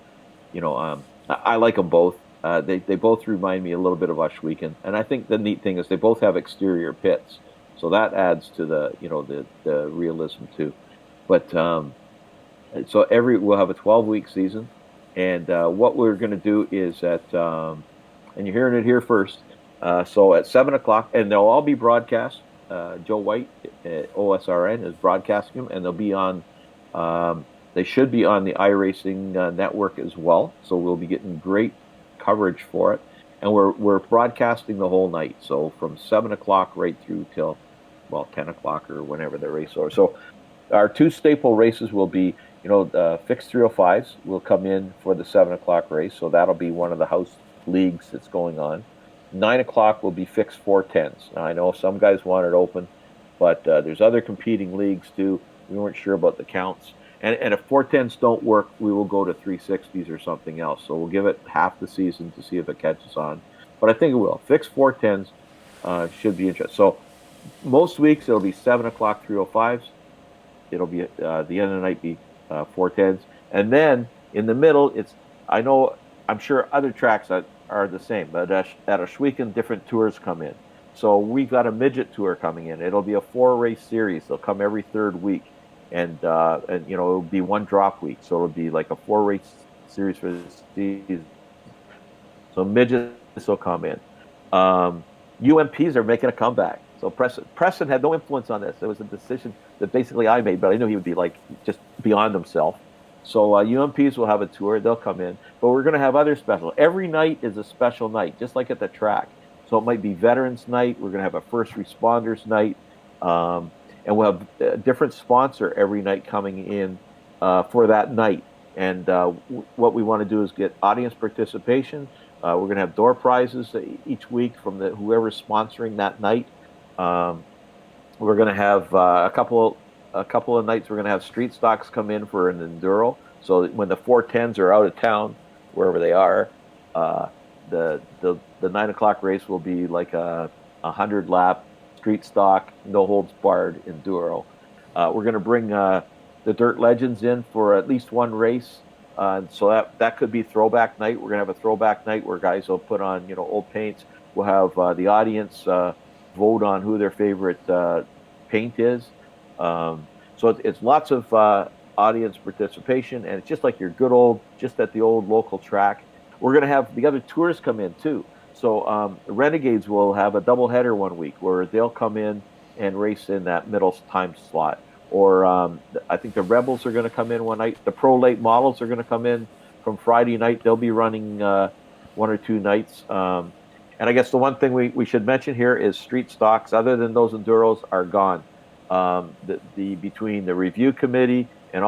I like them both. They both remind me a little bit of Oshwegan, and I think the neat thing is they both have exterior pits, so that adds to the realism too. But so we'll have a 12-week season, and what we're going to do is and you're hearing it here first. So at 7:00, and they'll all be broadcast. Joe White at OSRN is broadcasting them, and they'll be on. They should be on the iRacing network as well. So we'll be getting great coverage for it, and we're broadcasting the whole night. So from 7:00 right through till 10:00 or whenever the race is. So our two staple races will be, fixed 305s will come in for the 7:00 race. So that'll be one of the house leagues that's going on. 9:00 will be fixed 410s. Now I know some guys want it open, but there's other competing leagues too. We weren't sure about the counts. And if 410s don't work, we will go to 360s or something else. So we'll give it half the season to see if it catches on. But I think it will. Fixed 410s should be interesting. So most weeks it'll be 7:00 305s. It'll be the end of the night be 410s. And then in the middle, I'm sure other tracks are the same. But at Oshwegan, different tours come in. So we've got a midget tour coming in. It'll be a 4-race series. They'll come every third week. And it'll be one drop week, so it'll be like a 4-race series for the season. So midgets will come in. UMPs are making a comeback. So Preston had no influence on this. It was a decision that basically I made, but I knew he would be just beyond himself. So UMPs will have a tour. They'll come in, but we're going to have other special. Every night is a special night, just like at the track. So it might be Veterans Night. We're going to have a First Responders Night. And we'll have a different sponsor every night coming in for that night. And what we want to do is get audience participation. We're going to have door prizes each week from whoever's sponsoring that night. We're going to have a couple of nights. We're going to have street stocks come in for an enduro. So that when the 410s are out of town, wherever they are, the 9:00 race will be like a 100-lap street stock, no holds barred enduro. We're going to bring the Dirt Legends in for at least one race. So that could be throwback night. We're going to have a throwback night where guys will put on, old paints. We'll have the audience vote on who their favorite paint is. So it's lots of audience participation, and it's just like your good old, just at the old local track. We're going to have the other tours come in too. So the Renegades will have a doubleheader one week where they'll come in and race in that middle time slot. Or I think the Rebels are going to come in one night. The Pro Late Models are going to come in from Friday night. They'll be running one or two nights. And I guess the one thing we should mention here is street stocks, other than those Enduros, are gone. Between the review committee and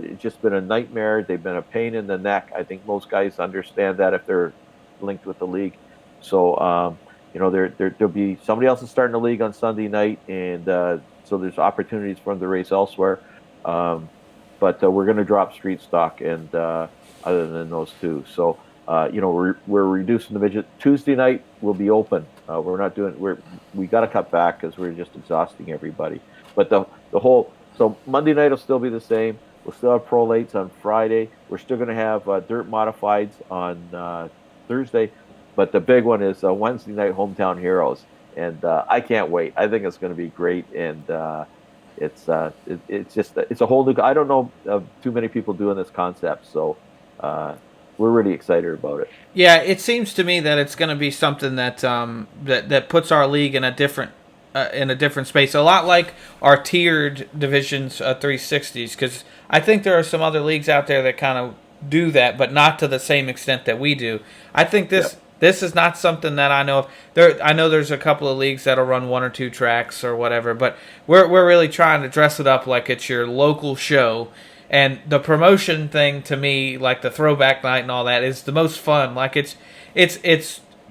it's just been a nightmare. They've been a pain in the neck. I think most guys understand that if they're linked with the league. So, there'll be somebody else is starting the league on Sunday night, and so there's opportunities for them to race elsewhere. But we're going to drop street stock, and other than those two. So, we're reducing the midget. Tuesday night will be open. We're not doing. We got to cut back because we're just exhausting everybody. But so Monday night will still be the same. We'll still have Pro Lates on Friday. We're still going to have Dirt Modifieds on Thursday. But the big one is Wednesday night Hometown Heroes, and I can't wait. I think it's going to be great, and it's a whole new. I don't know of too many people doing this concept, so we're really excited about it. Yeah, it seems to me that it's going to be something that that puts our league in a different space, a lot like our tiered divisions 360s, because I think there are some other leagues out there that kind of do that, but not to the same extent that we do. I think this. Yep. This is not something that I know of. I know there's a couple of leagues that'll run one or two tracks or whatever, but we're really trying to dress it up like it's your local show. And the promotion thing, to me, like the throwback night and all that, is the most fun. Like it's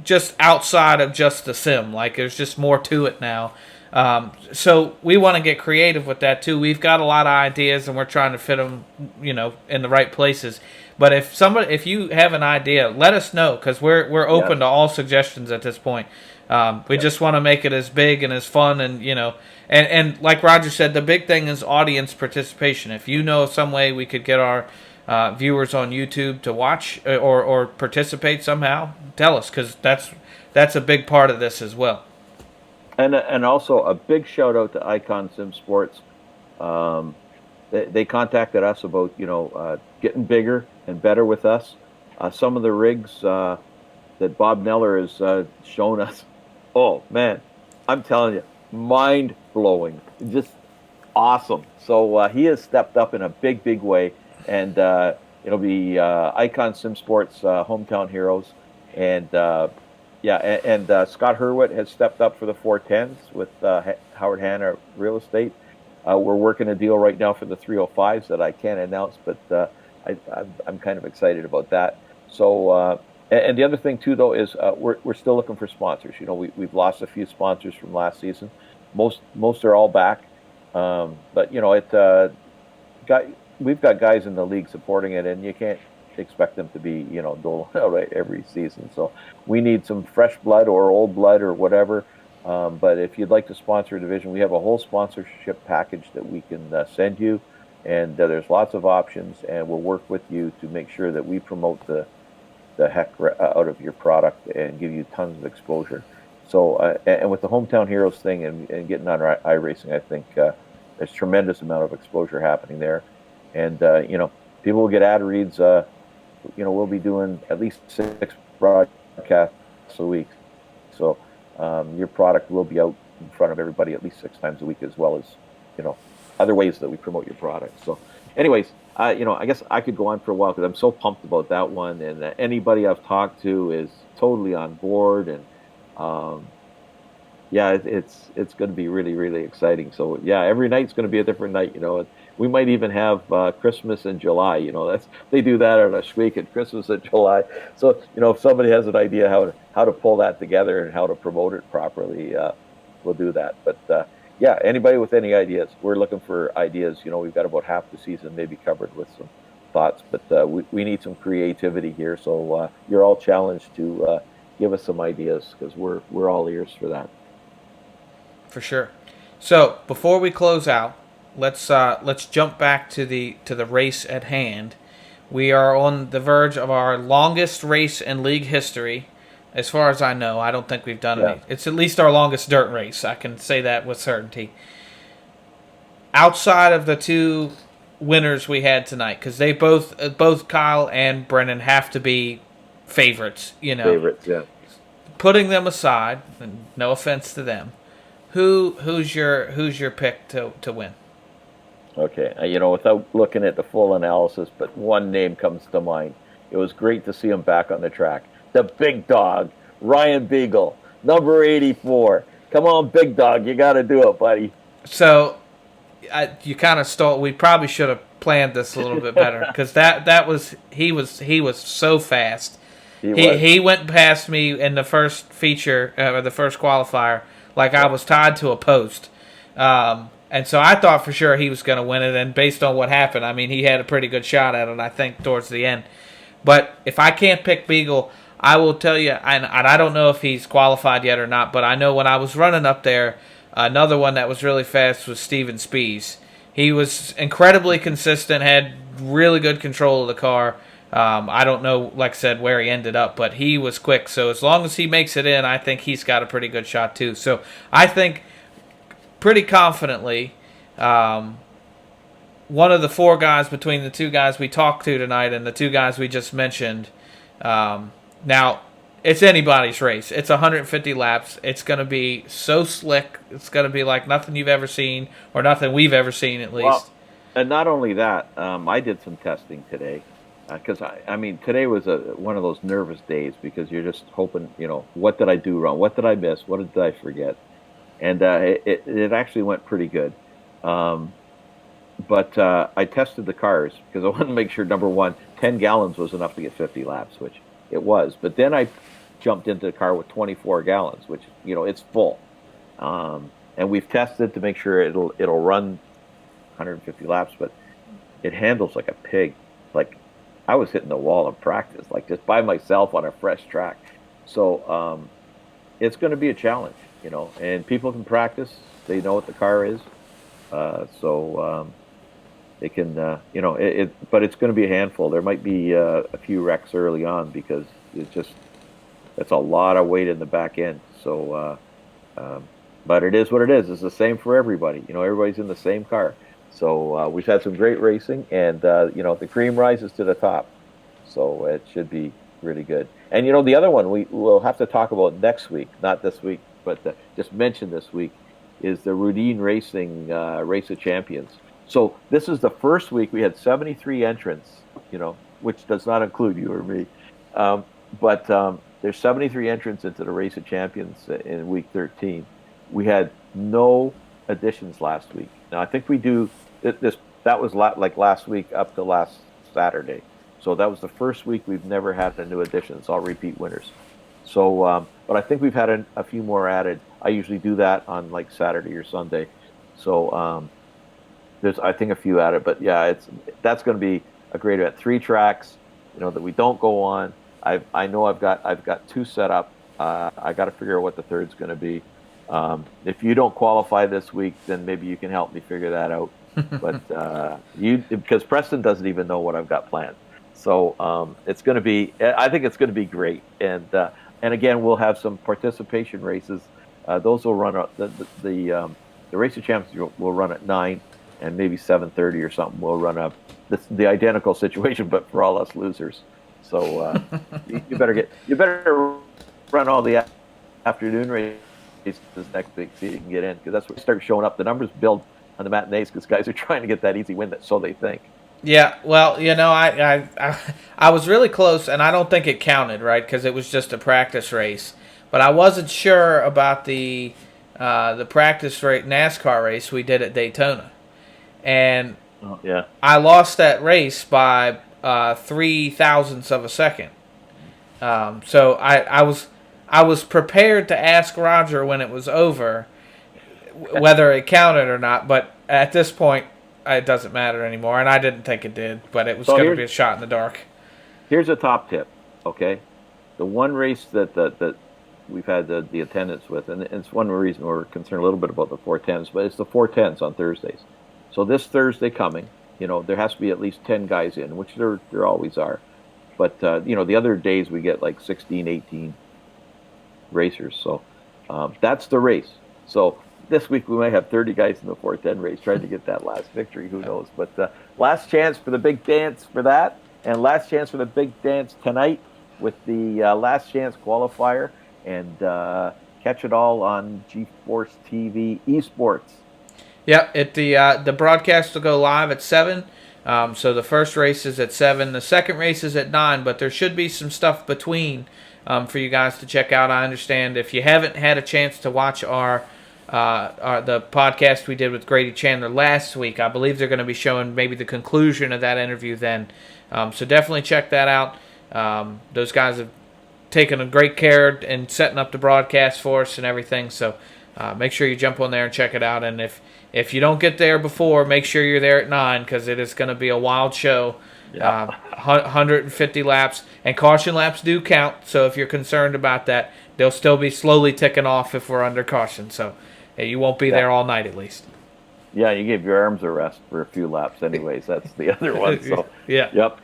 just outside of just the sim. Like there's just more to it now. So we want to get creative with that too. We've got a lot of ideas, and we're trying to fit them, in the right places. But if you have an idea, let us know, because we're open to all suggestions at this point. We just want to make it as big and as fun, and and like Roger said, the big thing is audience participation. If you know some way we could get our viewers on YouTube to watch or participate somehow, tell us, because that's a big part of this as well. And also a big shout out to Icon Sim Sports. They contacted us about getting bigger and better with us. Some of the rigs that Bob Neller has shown us, oh man, I'm telling you, mind blowing, just awesome. So he has stepped up in a big way, and it'll be Icon Sim Sports Hometown Heroes, and Scott Hurwitz has stepped up for the 410s with Howard Hanna Real Estate. We're working a deal right now for the 305s that I can't announce, but I'm kind of excited about that. So, and the other thing too, though, is we're still looking for sponsors. We've lost a few sponsors from last season. Most are all back, but we've got guys in the league supporting it, and you can't expect them to be doling out every season. So we need some fresh blood or old blood or whatever. But if you'd like to sponsor a division, we have a whole sponsorship package that we can send you, and there's lots of options, and we'll work with you to make sure that we promote the heck out of your product and give you tons of exposure. So, and with the Hometown Heroes thing and getting on iRacing, I think there's tremendous amount of exposure happening there, and people will get ad reads. We'll be doing at least 6 broadcasts a week, so. Your product will be out in front of everybody at least 6 times a week, as well as, other ways that we promote your product. So anyways, I guess I could go on for a while because I'm so pumped about that one. And anybody I've talked to is totally on board. And it's going to be really, really exciting. So yeah, every night's going to be a different night. We might even have Christmas in July. They do that on a week at Christmas in July. So if somebody has an idea how to pull that together and how to promote it properly, we'll do that. But anybody with any ideas, we're looking for ideas. We've got about half the season maybe covered with some thoughts, but we need some creativity here. So you're all challenged to give us some ideas, because we're all ears for that. For sure. So before we close out, let's jump back to the race at hand. We are on the verge of our longest race in league history. As far as I know, I don't think we've done any. It's at least our longest dirt race. I can say that with certainty. Outside of the two winners we had tonight, because they both Kyle and Brennon have to be favorites. Favorites, yeah. Putting them aside, and no offense to them, who's your pick to win? Okay, without looking at the full analysis, but one name comes to mind. It was great to see him back on the track. The big dog, Ryan Beagle, number 84. Come on, big dog, you got to do it, buddy. So, you kind of stole. We probably should have planned this a little bit better because he was so fast. He went past me in the first feature or the first qualifier like I was tied to a post. And so I thought for sure he was going to win it, and based on what happened, I mean, he had a pretty good shot at it, I think, towards the end. But if I can't pick Beagle, I will tell you, and I don't know if he's qualified yet or not, but I know when I was running up there, another one that was really fast was Steven Spies. He was incredibly consistent, had really good control of the car. I don't know, like I said, where he ended up, but he was quick. So as long as he makes it in, I think he's got a pretty good shot too. So I think pretty confidently one of the four guys between the two guys we talked to tonight and the two guys we just mentioned. Now, it's anybody's race. It's 150 laps. It's going to be so slick. It's going to be like nothing you've ever seen, or nothing we've ever seen at least. Well, and not only that, I did some testing today. Because, today was one of those nervous days because you're just hoping, what did I do wrong? What did I miss? What did I forget? And it actually went pretty good. But I tested the cars because I wanted to make sure, number one, 10 gallons was enough to get 50 laps, which it was. But then I jumped into the car with 24 gallons, which, it's full. And we've tested to make sure it'll run 150 laps, but it handles like a pig. Like, I was hitting the wall in practice, like just by myself on a fresh track. So it's going to be a challenge, and people can practice. They know what the car is. So they can, but it's going to be a handful. There might be a few wrecks early on because it's a lot of weight in the back end. So, but it is what it is. It's the same for everybody. Everybody's in the same car. So we've had some great racing, and the cream rises to the top. So it should be really good. And the other one we'll have to talk about next week, not this week, but just mention this week, is the Roudin Racing Race of Champions. So this is the first week we had 73 entrants, which does not include you or me. But there's 73 entrants into the Race of Champions in week 13. We had no additions last week. Now I think we do this. That was like last week up to last Saturday. So that was the first week we've never had a new addition. It's all repeat winners. So, but I think we've had a few more added. I usually do that on like Saturday or Sunday. So there's, I think, a few added. But yeah, that's going to be a great event. 3 tracks, that we don't go on. I know I've got 2 set up. I got to figure out what the third's going to be. If you don't qualify this week, then maybe you can help me figure that out. But because Preston doesn't even know what I've got planned. So it's going to be. I think it's going to be great. And again, we'll have some participation races. Those will run the Race of Champions will run at 9, and maybe 7:30 or something. We'll run up the identical situation, but for all us losers. So you better run all the afternoon races next week so you can get in, because that's where you start showing up. The numbers build on the matinees because guys are trying to get that easy win, so they think. Yeah, well, I was really close, and I don't think it counted, right, because it was just a practice race. But I wasn't sure about the practice race, NASCAR race we did at Daytona, and I lost that race by 0.003 of a second. So I was prepared to ask Roger when it was over whether it counted or not, but at this point, it doesn't matter anymore, and I didn't think it did, but it was going to be a shot in the dark. Here's a top tip, okay? The one race that we've had the attendance with, and it's one reason we're concerned a little bit about the 410s, but it's the 410s on Thursdays. So this Thursday coming, there has to be at least 10 guys in, which there always are. But, the other days we get like 16, 18 racers. So that's the race. So this week we might have 30 guys in the 410 race trying to get that last victory. Who knows? But last chance for the big dance for that, and last chance for the big dance tonight with the last chance qualifier, and catch it all on G-Force TV Esports. Yep, the broadcast will go live at 7. So the first race is at 7. The second race is at 9, but there should be some stuff between for you guys to check out. I understand if you haven't had a chance to watch the podcast we did with Grady Chandler last week, I believe they're going to be showing maybe the conclusion of that interview then. So definitely check that out. Those guys have taken a great care in setting up the broadcast for us and everything. So make sure you jump on there and check it out. And if you don't get there before, make sure you're there at 9 because it is going to be a wild show. Yeah. 150 laps, and caution laps do count. So if you're concerned about that, they'll still be slowly ticking off if we're under caution. So you won't be there all night at least. Yeah, you give your arms a rest for a few laps anyways. That's the other one. So yeah. Yep.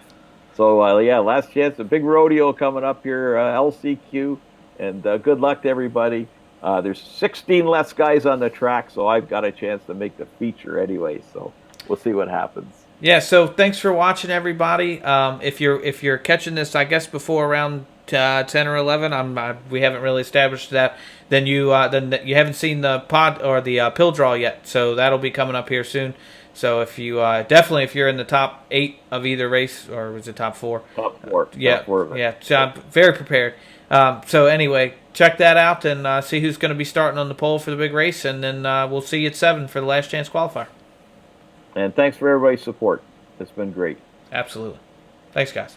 So, last chance, a big rodeo coming up here, LCQ, and good luck to everybody. There's 16 less guys on the track, so I've got a chance to make the feature anyway, so we'll see what happens. Yeah, so thanks for watching, everybody. If you're catching this, I guess, before around 10 or 11, we haven't really established that, then you haven't seen the pod or the pill draw yet, so that'll be coming up here soon. So if you if you're in the top 8 of either race, or was it top 4? Top 4. Yeah, top 4 yeah. So I'm very prepared. So anyway, check that out and see who's going to be starting on the pole for the big race, and then we'll see you at 7 for the last chance qualifier. And thanks for everybody's support. It's been great. Absolutely. Thanks, guys.